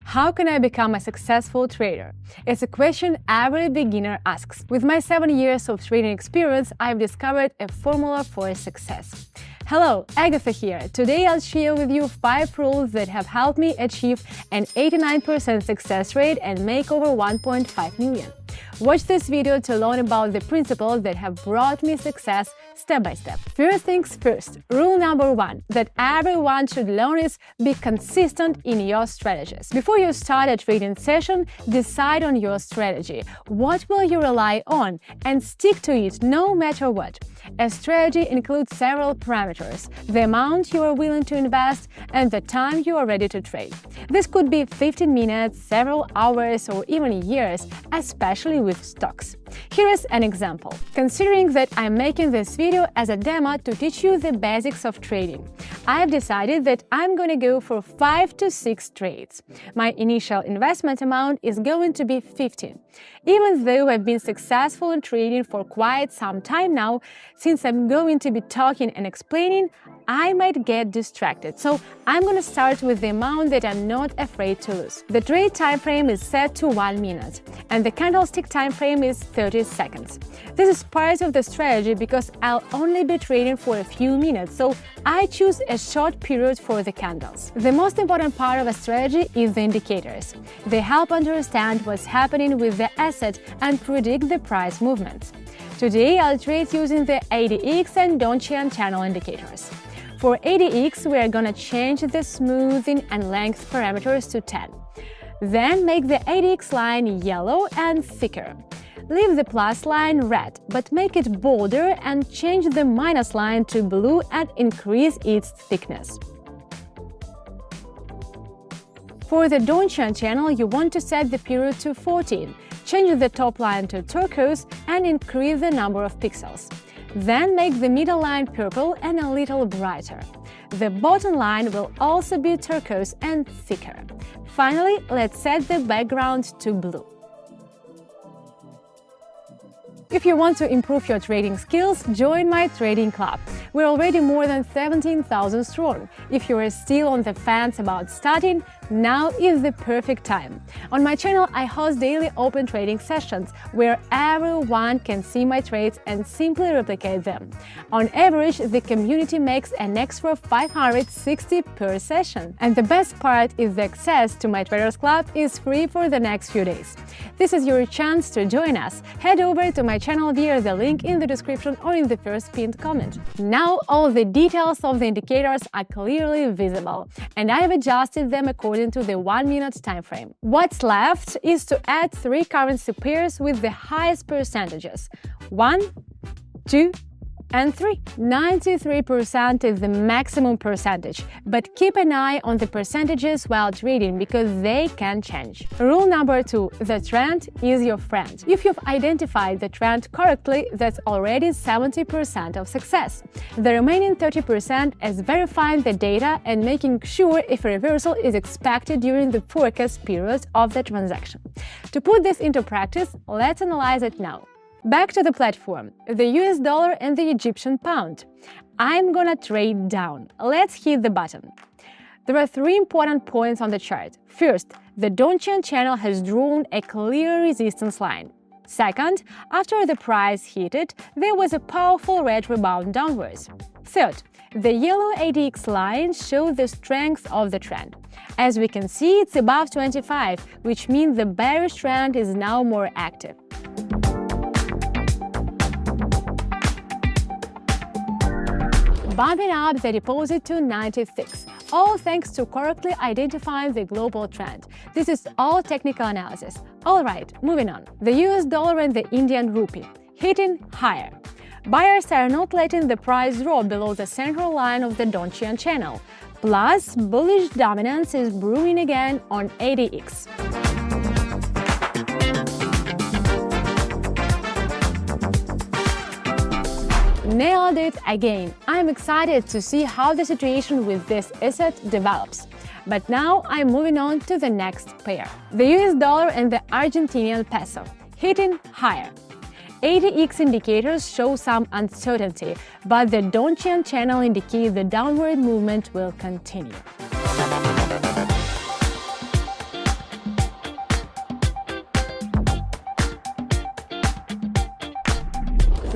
How can I become a successful trader? It's a question every beginner asks. With my 7 years of trading experience, I've discovered a formula for success. Hello, Agatha here. Today I'll share with you 5 rules that have helped me achieve an 89% success rate and make over 1.5 million. Watch this video to learn about the principles that have brought me success step by step. First things first, rule number 1 that everyone should learn is be consistent in your strategies. Before you start a trading session, decide on your strategy. What will you rely on? And stick to it no matter what. A strategy includes several parameters: the amount you are willing to invest and the time you are ready to trade. This could be 15 minutes, several hours, or even years, especially with stocks. Here is an example. Considering that I'm making this video as a demo to teach you the basics of trading, I have decided that I'm going to go for 5 to 6 trades. My initial investment amount is going to be 15. Even though I've been successful in trading for quite some time now, since I'm going to be talking and explaining, I might get distracted, so I'm going to start with the amount that I'm not afraid to lose. The trade time frame is set to 1 minute, and the candlestick time frame is 30 seconds. This is part of the strategy because I'll only be trading for a few minutes, so I choose a short period for the candles. The most important part of a strategy is the indicators. They help understand what's happening with the asset and predict the price movements. Today, I'll trade using the ADX and Donchian channel indicators. For ADX, we are gonna change the smoothing and length parameters to 10. Then make the ADX line yellow and thicker. Leave the plus line red, but make it bolder and change the minus line to blue and increase its thickness. For the Donchian channel, you want to set the period to 14. Change the top line to turquoise and increase the number of pixels. Then make the middle line purple and a little brighter. The bottom line will also be turquoise and thicker. Finally, let's set the background to blue. If you want to improve your trading skills, join my trading club. We're already more than 17,000 strong. If you are still on the fence about starting, now is the perfect time. On my channel, I host daily open trading sessions where everyone can see my trades and simply replicate them. On average, the community makes an extra 560 per session. And the best part is the access to my Traders Club is free for the next few days. This is your chance to join us. Head over to my channel via the link in the description or in the first pinned comment. Now all the details of the indicators are clearly visible, and I have adjusted them according to the 1 minute time frame. What's left is to add 3 currency pairs with the highest percentages: 1, 2, and 3. 93% is the maximum percentage, but keep an eye on the percentages while trading because they can change. Rule number 2. The trend is your friend. If you've identified the trend correctly, that's already 70% of success. The remaining 30% is verifying the data and making sure if a reversal is expected during the forecast period of the transaction. To put this into practice, let's analyze it now. Back to the platform, the US dollar and the Egyptian pound. I'm gonna trade down. Let's hit the button. There are 3 important points on the chart. First, the Donchian channel has drawn a clear resistance line. Second, after the price hit it, there was a powerful red rebound downwards. Third, the yellow ADX line shows the strength of the trend. As we can see, it's above 25, which means the bearish trend is now more active. Bumping up the deposit to 96, all thanks to correctly identifying the global trend. This is all technical analysis. Alright, moving on. The US dollar and the Indian rupee, hitting higher. Buyers are not letting the price drop below the central line of the Donchian channel. Plus, bullish dominance is brewing again on ADX. Nailed it again! I'm excited to see how the situation with this asset develops. But now I'm moving on to the next pair. The US dollar and the Argentinian peso, hitting higher. ADX indicators show some uncertainty, but the Donchian channel indicates the downward movement will continue.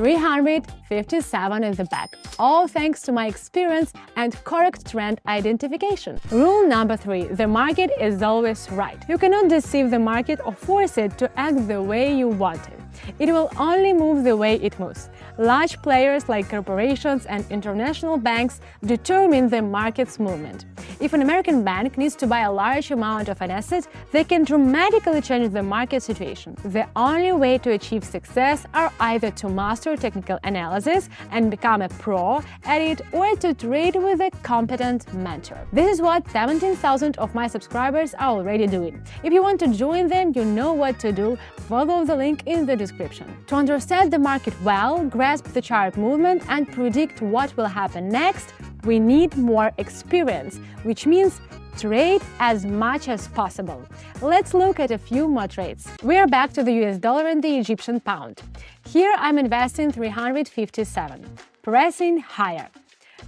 357 in the back, all thanks to my experience and correct trend identification. Rule number 3. The market is always right. You cannot deceive the market or force it to act the way you want it. It will only move the way it moves. Large players like corporations and international banks determine the market's movement. If an American bank needs to buy a large amount of an asset, they can dramatically change the market situation. The only way to achieve success are either to master technical analysis and become a pro at it, or to trade with a competent mentor. This is what 17,000 of my subscribers are already doing. If you want to join them, you know what to do. Follow the link in the description. To understand the market well, grasp the chart movement and predict what will happen next, we need more experience, which means trade as much as possible. Let's look at a few more trades. We are back to the US dollar and the Egyptian pound. Here I'm investing 357, pressing higher.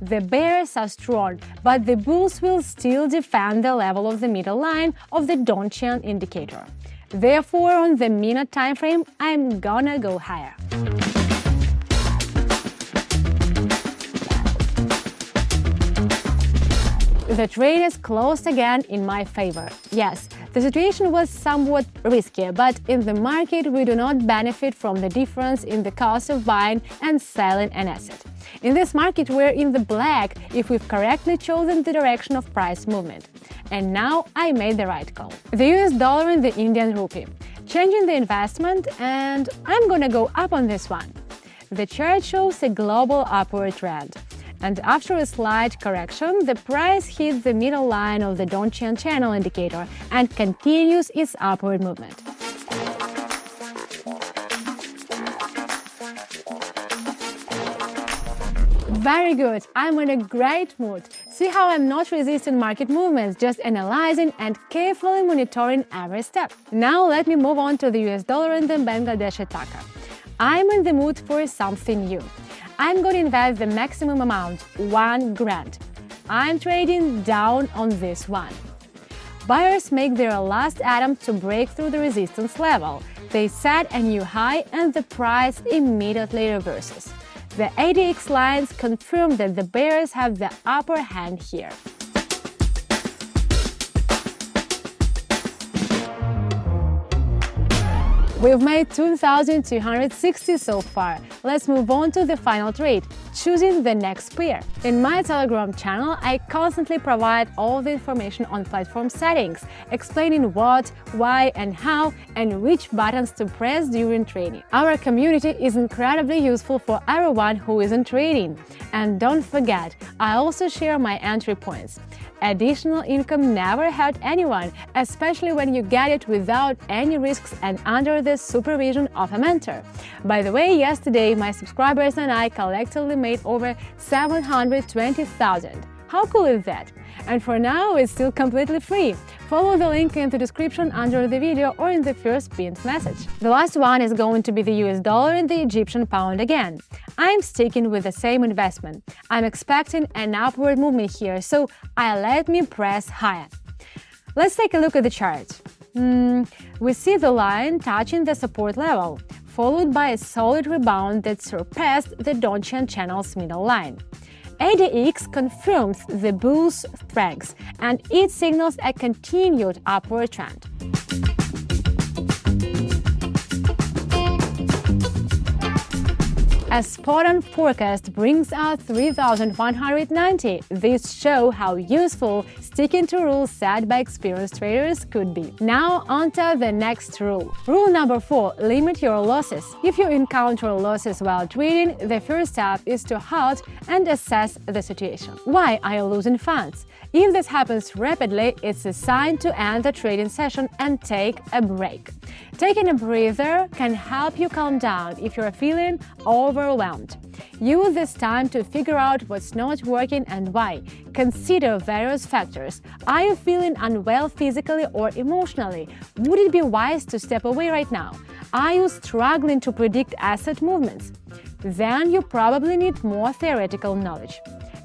The bears are strong, but the bulls will still defend the level of the middle line of the Donchian indicator. Therefore, on the minute time frame, I'm gonna go higher. The trade is closed again in my favor. Yes, the situation was somewhat risky, but in the market we do not benefit from the difference in the cost of buying and selling an asset. In this market we're in the black if we've correctly chosen the direction of price movement. And now I made the right call. The US dollar and the Indian rupee. Changing the investment, and I'm gonna go up on this one. The chart shows a global upward trend. And after a slight correction, the price hits the middle line of the Donchian channel indicator and continues its upward movement. Very good, I'm in a great mood. See how I'm not resisting market movements, just analyzing and carefully monitoring every step. Now let me move on to the US dollar and the Bangladeshi taka. I'm in the mood for something new. I'm going to invest the maximum amount, 1 grand. I'm trading down on this one. Buyers make their last attempt to break through the resistance level. They set a new high and the price immediately reverses. The ADX lines confirm that the bears have the upper hand here. We've made 2,260 so far. Let's move on to the final trade, choosing the next pair. In my Telegram channel, I constantly provide all the information on platform settings, explaining what, why and how, and which buttons to press during trading. Our community is incredibly useful for everyone who isn't trading. And don't forget, I also share my entry points. Additional income never hurt anyone, especially when you get it without any risks and under the supervision of a mentor. By the way, yesterday my subscribers and I collectively made over 720,000. How cool is that? And for now, it's still completely free. Follow the link in the description under the video or in the first pinned message. The last one is going to be the US dollar and the Egyptian pound again. I'm sticking with the same investment. I'm expecting an upward movement here, so let me press higher. Let's take a look at the chart. We see the line touching the support level, followed by a solid rebound that surpassed the Donchian channel's middle line. ADX confirms the bull's strength, and it signals a continued upward trend. A spot-on forecast brings out 3,190. This shows how useful sticking to rules set by experienced traders could be. Now onto the next rule. Rule number 4. Limit your losses. If you encounter losses while trading, the first step is to halt and assess the situation. Why are you losing funds? If this happens rapidly, it's a sign to end the trading session and take a break. Taking a breather can help you calm down if you're feeling overwhelmed. Use this time to figure out what's not working and why. Consider various factors. Are you feeling unwell physically or emotionally? Would it be wise to step away right now? Are you struggling to predict asset movements? Then you probably need more theoretical knowledge.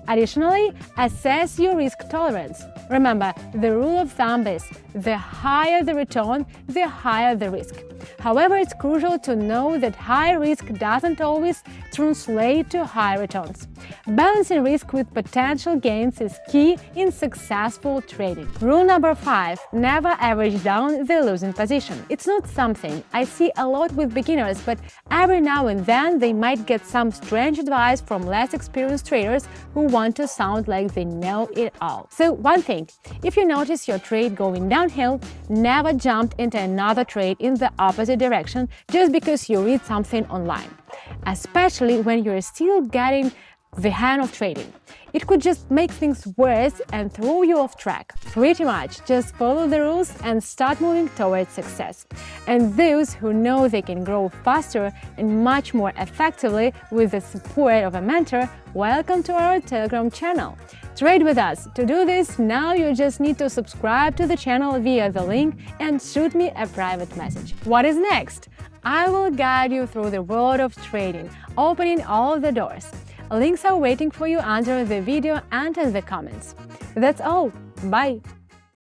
Additionally, assess your risk tolerance. Remember, the rule of thumb is the higher the return, the higher the risk. However, it's crucial to know that high risk doesn't always translate to high returns. Balancing risk with potential gains is key in successful trading. Rule number 5. Never average down the losing position. It's not something I see a lot with beginners, but every now and then they might get some strange advice from less experienced traders who want to sound like they know it all. So one thing, if you notice your trade going downhill, never jump into another trade in the opposite direction just because you read something online, especially when you're still getting the hang of trading. It could just make things worse and throw you off track. Pretty much, just follow the rules and start moving towards success. And those who know they can grow faster and much more effectively with the support of a mentor, welcome to our Telegram channel. Trade with us. To do this, now you just need to subscribe to the channel via the link and shoot me a private message. What is next? I will guide you through the world of trading, opening all of the doors. Links are waiting for you under the video and in the comments. That's all. Bye!